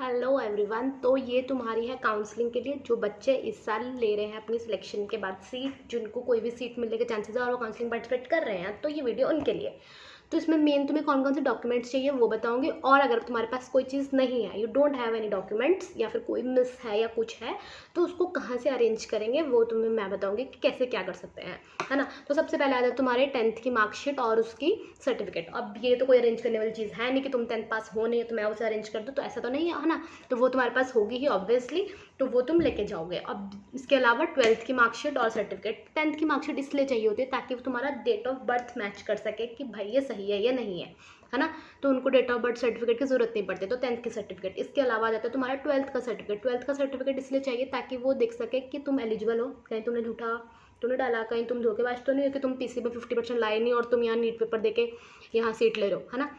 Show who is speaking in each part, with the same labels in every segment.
Speaker 1: Hello everyone. तो ये तुम्हारी है काउंसलिंग के लिए जो बच्चे इस साल ले रहे हैं अपनी सिलेक्शन के बाद सीट, जिनको कोई भी सीट मिलने के चांसेस है और वो काउंसलिंग पार्टिसिपेट कर रहे हैं, तो ये वीडियो उनके लिए। तो इसमें मेन तुम्हें कौन कौन से डॉक्यूमेंट्स चाहिए वो बताऊंगी, और अगर तुम्हारे पास कोई चीज़ नहीं है, you don't have any documents या फिर कोई मिस है या कुछ है, तो उसको कहाँ से अरेंज करेंगे वो तुम्हें मैं बताऊंगी कि कैसे क्या कर सकते हैं, है ना। तो सबसे पहले आ जाए तुम्हारे 10th की मार्कशीट और उसकी सर्टिफिकेट। अब ये तो कोई अरेंज करने वाली चीज़ है नहीं कि तुम 10th पास हो नहीं है तो मैं उसे अरेंज कर दूँ, तो ऐसा तो नहीं है ना। तो वो तुम्हारे पास होगी ही ऑब्वियसली, तो वो तुम लेके जाओगे। अब इसके अलावा 12th की मार्कशीट और सर्टिफिकेट। 10th की मार्कशीट इसलिए चाहिए होती है ताकि वो तुम्हारा डेट ऑफ बर्थ मैच कर सके कि भाई ये सही है या नहीं है ना। तो उनको डेट ऑफ बर्थ सर्टिफिकेट की जरूरत नहीं पड़ती, तो 10th की सर्टिफिकेट। इसके अलावा आ जाता है तुम्हारा 12th का सर्टिफिकेट। 12th का सर्टिफिकेट इसलिए चाहिए ताकि वो देख सके कि तुम एलिजिबल हो, कहीं तुमने झूठा तो नहीं डाला, कहीं तुम धोखेबाज तो नहीं हो कि तुम पीसी में 50% लाए नहीं और तुम यहाँ नीट पेपर देके यहाँ सीट ले रहे हो, है ना।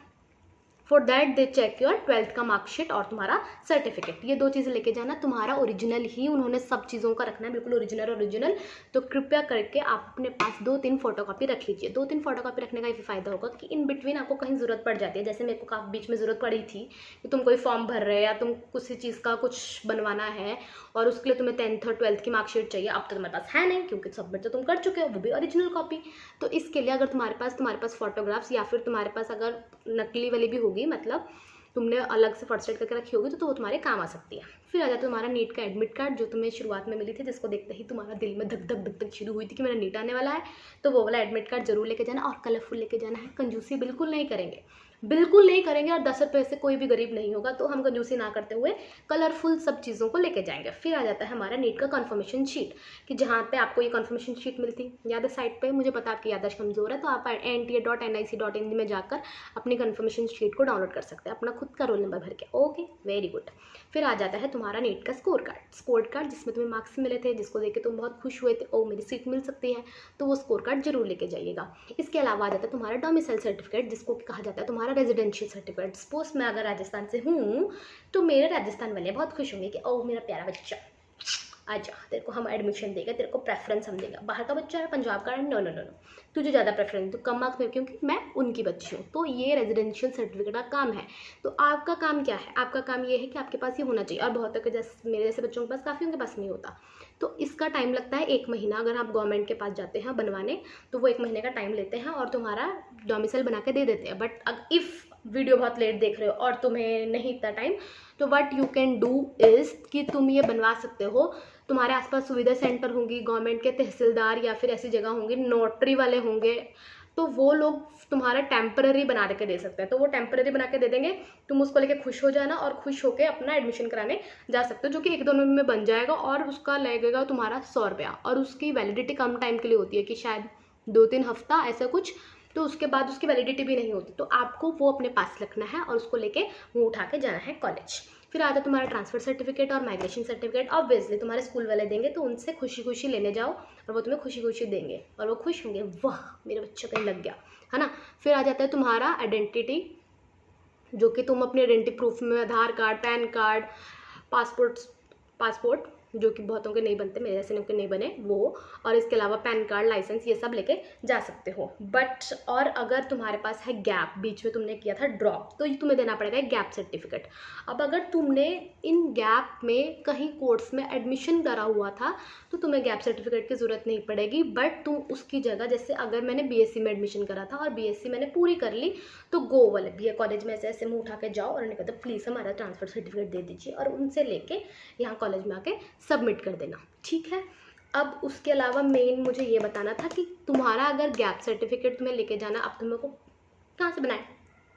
Speaker 1: For that they check your 12th का मार्कशीट और तुम्हारा सर्टिफिकेट। ये दो चीज़ें लेके जाना। तुम्हारा ओरिजिनल ही उन्होंने सब चीज़ों का रखना है, बिल्कुल ओरिजिनल। तो कृपया करके आप अपने पास 2-3 फोटोकॉपी रख लीजिए। 2-3 फोटोकॉपी रखने का ये फ़ायदा होगा कि इन बिटवीन आपको कहीं ज़रूरत पड़ जाती है। जैसे मेरे को काफ़ी बीच में ज़रूरत पड़ी थी कि तुम कोई फॉर्म भर रहे हैं या तुम किसी चीज़ का कुछ बनवाना है और उसके लिए तुम्हें 10th और 12th की मार्कशीट चाहिए। अब तो तुम्हारे पास है नहीं क्योंकि सबमिट तो तुम कर चुके हो, वो भी ओरिजिनल कॉपी। तो इसके लिए अगर तुम्हारे पास फोटोग्राफ्स या फिर तुम्हारे पास अगर नकली वाली भी होगी, मतलब तुमने अलग से फर्स्ट एड करके रखी होगी, तो वो तुम्हारे काम आ सकती है। फिर आ जाता है तुम्हारा नीट का एडमिट कार्ड जो तुम्हें शुरुआत में मिली थी, जिसको देखते ही तुम्हारा दिल में धक धक धक धक शुरू हुई थी कि मेरा नीट आने वाला है। तो वो वाला एडमिट कार्ड जरूर लेके जाना और कलरफुल लेके जाना है। कंजूसी बिल्कुल नहीं करेंगे, बिल्कुल नहीं करेंगे। और 10 रुपये से कोई भी गरीब नहीं होगा, तो हम कंजूसी ना करते हुए कलरफुल सब चीज़ों को लेके जाएंगे। फिर आ जाता है हमारा नीट का कन्फर्मेशन शीट, कि जहाँ पे आपको ये कन्फर्मेशन शीट मिलती याद है साइट पे। मुझे पता आपकी याददाश्त कमजोर है, तो आप nta.nic.in में जाकर अपनी कन्फर्मेशन शीट को डाउनलोड कर सकते हैं अपना खुद का रोल नंबर भर के। Okay, very good. फिर आ जाता है तुम्हारा नीट का स्कोर कार्ड जिसमें तुम्हें मार्क्स मिले थे, जिसको देख के तुम बहुत खुश हुए थे, ओ मेरी सीट मिल सकती है, तो वो स्कोर कार्ड जरूर लेके जाइएगा। इसके अलावा आ जाता है तुम्हारा डोमिसाइल सर्टिफिकेट, जिसको कहा जाता है तुम्हारा रेजिडेंशियल सर्टिफिकेट। सपोज मैं अगर राजस्थान से हूँ तो मेरे राजस्थान वाले बहुत खुश होंगे कि ओ मेरा प्यारा बच्चा, आजा तेरे को हम एडमिशन देगा, तेरे को प्रेफरेंस हम देगा। बाहर का बच्चा है, पंजाब का है, नो नो नो नो, तुझे ज़्यादा प्रेफरेंस, तो कम मार्क्स में, क्योंकि मैं उनकी बच्ची हूँ। तो ये रेजिडेंशियल सर्टिफिकेट का काम है। तो आपका काम क्या है? आपका काम ये है कि आपके पास ये होना चाहिए। और बहुत के जैसे मेरे जैसे बच्चों के पास, काफ़ी उनके पास नहीं होता, तो इसका टाइम लगता है 1 महीना। अगर आप गवर्नमेंट के पास जाते हैं बनवाने, तो वो 1 महीने का टाइम लेते हैं और तुम्हारा डोमिसाइल बना के दे देते हैं। बट अगर इफ़ वीडियो बहुत लेट देख रहे हो और तुम्हें नहीं इतना टाइम, तो what you can do is कि तुम ये बनवा सकते हो। तुम्हारे आसपास सुविधा सेंटर होंगी, गवर्नमेंट के तहसीलदार या फिर ऐसी जगह होंगी, नोटरी वाले होंगे, तो वो लोग तुम्हारा टेम्पररी बना के दे सकते हैं। तो वो टेम्पररी बना के दे देंगे, तुम उसको लेके खुश हो जाना और खुश होकर अपना एडमिशन कराने जा सकते हो, जो कि 1-2 दिन में बन जाएगा। और उसका लगेगा तुम्हारा 100 रुपया, और उसकी वैलिडिटी कम टाइम के लिए होती है कि शायद 2-3 हफ्ता ऐसा कुछ, तो उसके बाद उसकी वैलिडिटी भी नहीं होती। तो आपको वो अपने पास रखना है और उसको लेके मुँह उठा के जाना है कॉलेज। फिर आता है तुम्हारा ट्रांसफर सर्टिफिकेट और माइग्रेशन सर्टिफिकेट। ऑब्वियसली तुम्हारे स्कूल वाले देंगे, तो उनसे खुशी खुशी लेने जाओ और वो तुम्हें खुशी खुशी देंगे और वो खुश होंगे, वाह मेरा बच्चा कहीं लग गया, है ना। फिर आ जाता है तुम्हारा आइडेंटिटी, जो कि तुम अपने आइडेंटिटी प्रूफ में आधार कार्ड, पैन कार्ड, पासपोर्ट जो कि बहुतों के नहीं बनते, मेरे जैसे के नहीं बने वो, और इसके अलावा पैन कार्ड, लाइसेंस, ये सब लेके जा सकते हो। बट और अगर तुम्हारे पास है गैप, बीच में तुमने किया था ड्रॉप, तो तुम्हें देना पड़ेगा गैप सर्टिफिकेट। अब अगर तुमने इन गैप में कहीं कोर्स में एडमिशन करा हुआ था, तो तुम्हें गैप सर्टिफिकेट की ज़रूरत नहीं पड़ेगी। बट तुम उसकी जगह, जैसे अगर मैंने बीएससी में एडमिशन करा था और बीएससी मैंने पूरी कर ली, तो गो वाले बीए कॉलेज में ऐसे ऐसे मुँह उठा के जाओ और उन्हें कहते प्लीज़ हमारा ट्रांसफर सर्टिफिकेट दे दीजिए, और उनसे लेके यहाँ कॉलेज में आके सबमिट कर देना, ठीक है। अब उसके अलावा मेन मुझे ये बताना था कि तुम्हारा अगर गैप सर्टिफिकेट तुम्हें लेके जाना, अब तुम्हें को कहाँ से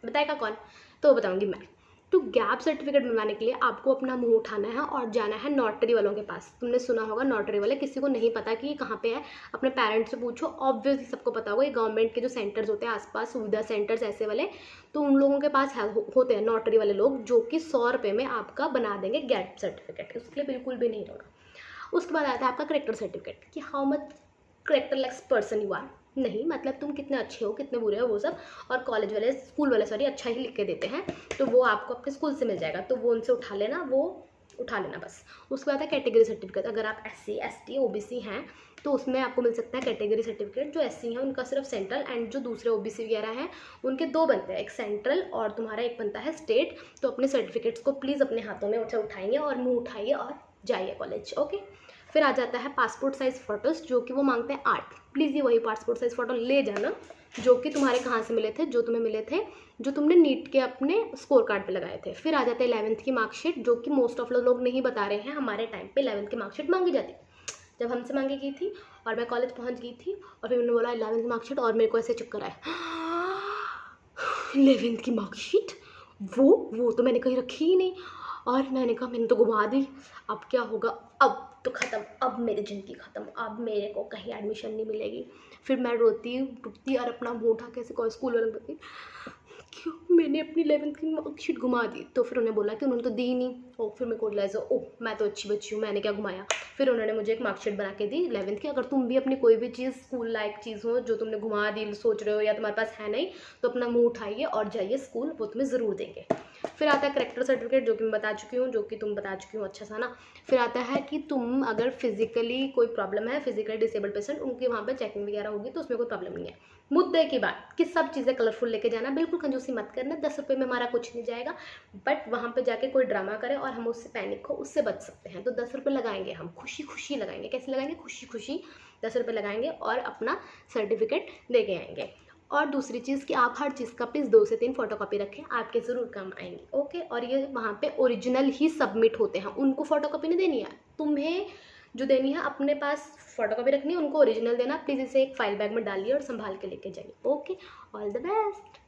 Speaker 1: बताएगा कौन, तो बताऊंगी मैं। तो गैप सर्टिफिकेट बनवाने के लिए आपको अपना मुंह उठाना है और जाना है नोटरी वालों के पास। तुमने सुना होगा नोटरी वाले, किसी को नहीं पता कि ये कहाँ पे है, अपने पेरेंट्स से पूछो, ऑब्वियसली सबको पता होगा। ये गवर्नमेंट के जो सेंटर्स होते हैं आसपास, सुविधा सेंटर्स ऐसे वाले, तो उन लोगों के पास होते हैं नोटरी वाले लोग, जो कि 100 रुपये में आपका बना देंगे गैप सर्टिफिकेट। उसके लिए बिल्कुल भी नहीं रोना। उसके बाद आता है आपका करेक्टर सर्टिफिकेट, कि how much character less person you are, नहीं मतलब तुम कितने अच्छे हो कितने बुरे हो वो सब, और कॉलेज वाले, स्कूल वाले सॉरी, अच्छा ही लिख के देते हैं, तो वो आपको आपके स्कूल से मिल जाएगा। तो वो उनसे उठा लेना, वो उठा लेना बस। उसके बाद है कैटेगरी सर्टिफिकेट। अगर आप SC ST OBC हैं तो उसमें आपको मिल सकता है कैटेगरी सर्टिफिकेट। जो SC हैं उनका सिर्फ सेंट्रल, एंड जो दूसरे OBC वगैरह हैं उनके 2 बनते हैं, एक सेंट्रल और तुम्हारा एक बनता है स्टेट। तो अपने सर्टिफिकेट्स को प्लीज़ अपने हाथों में उठाइए और मुँह उठाइए और जाइए कॉलेज। ओके, फिर आ जाता है पासपोर्ट साइज़ फ़ोटोज़, जो कि वो मांगते हैं 8। प्लीज़ ये वही पासपोर्ट साइज़ फ़ोटो ले जाना जो कि तुम्हारे कहाँ से मिले थे, जो तुम्हें मिले थे, जो तुमने नीट के अपने स्कोर कार्ड पे लगाए थे। फिर आ जाता है 11th की मार्कशीट, जो कि मोस्ट ऑफ लोग नहीं बता रहे हैं। हमारे टाइम पे 11th की मार्कशीट मांगी जाती, जब हमसे मांगी गई थी और मैं कॉलेज पहुंच गई थी और फिर उन्होंने बोला 11th की मार्कशीट, और मेरे को ऐसे चक्कर आया 11th की मार्कशीट, वो तो मैंने कहीं रखी ही नहीं। और मैंने कहा मैंने तो घुमा दी, अब क्या होगा, अब तो ख़त्म, अब मेरी ज़िंदगी ख़त्म, अब मेरे को कहीं एडमिशन नहीं मिलेगी। फिर मैं रोती टूटती और अपना मुँह उठा के कोई स्कूल वाले बोलती क्यों मैंने अपनी 11th की मार्कशीट घुमा दी। तो फिर उन्हें बोला कि उन्होंने तो दी ही नहीं। और फिर मेरे को रियलाइज़ हो, ओह मैं तो अच्छी बच्ची हूँ, मैंने क्या घुमाया। फिर उन्होंने मुझे एक मार्कशीट बना के दी 11th की। अगर तुम भी अपनी कोई भी चीज़ स्कूल लायक चीज़ हो जो तुमने घुमा दी सोच रहे हो या तुम्हारे पास है नहीं, तो अपना मुँह उठाइए और जाइए स्कूल, वो तुम्हें ज़रूर देंगे। फिर आता है करेक्टर सर्टिफिकेट, जो कि मैं बता चुकी हूँ, जो कि तुम बता चुकी हूँ अच्छा सा ना। फिर आता है कि तुम अगर फिजिकली कोई प्रॉब्लम है, फिजिकली डिसेबल्ड पेशेंट, उनके वहाँ पे चेकिंग वगैरह होगी तो उसमें कोई प्रॉब्लम नहीं है। मुद्दे की बात कि सब चीज़ें कलरफुल लेके जाना, बिल्कुल कंजूसी मत करना। 10 रुपये में हमारा कुछ नहीं जाएगा, बट वहाँ पे जाके कोई ड्रामा करे और हम उससे पैनिक हो, उससे बच सकते हैं। तो 10 रुपये लगाएंगे, हम खुशी खुशी लगाएंगे। कैसे लगाएंगे? खुशी खुशी 10 रुपये लगाएंगे और अपना सर्टिफिकेट दे के आएंगे। और दूसरी चीज़ कि आप हर चीज़ का प्लीज़ 2 से 3 फोटोकॉपी रखें, आपके ज़रूर काम आएंगी। ओके, और ये वहाँ पे ओरिजिनल ही सबमिट होते हैं, उनको फोटोकॉपी नहीं देनी है। तुम्हें जो देनी है अपने पास फोटोकॉपी रखनी है, उनको ओरिजिनल देना। प्लीज़ इसे एक फाइल बैग में डालिए और संभाल के लेके जाइए। Okay, all the best.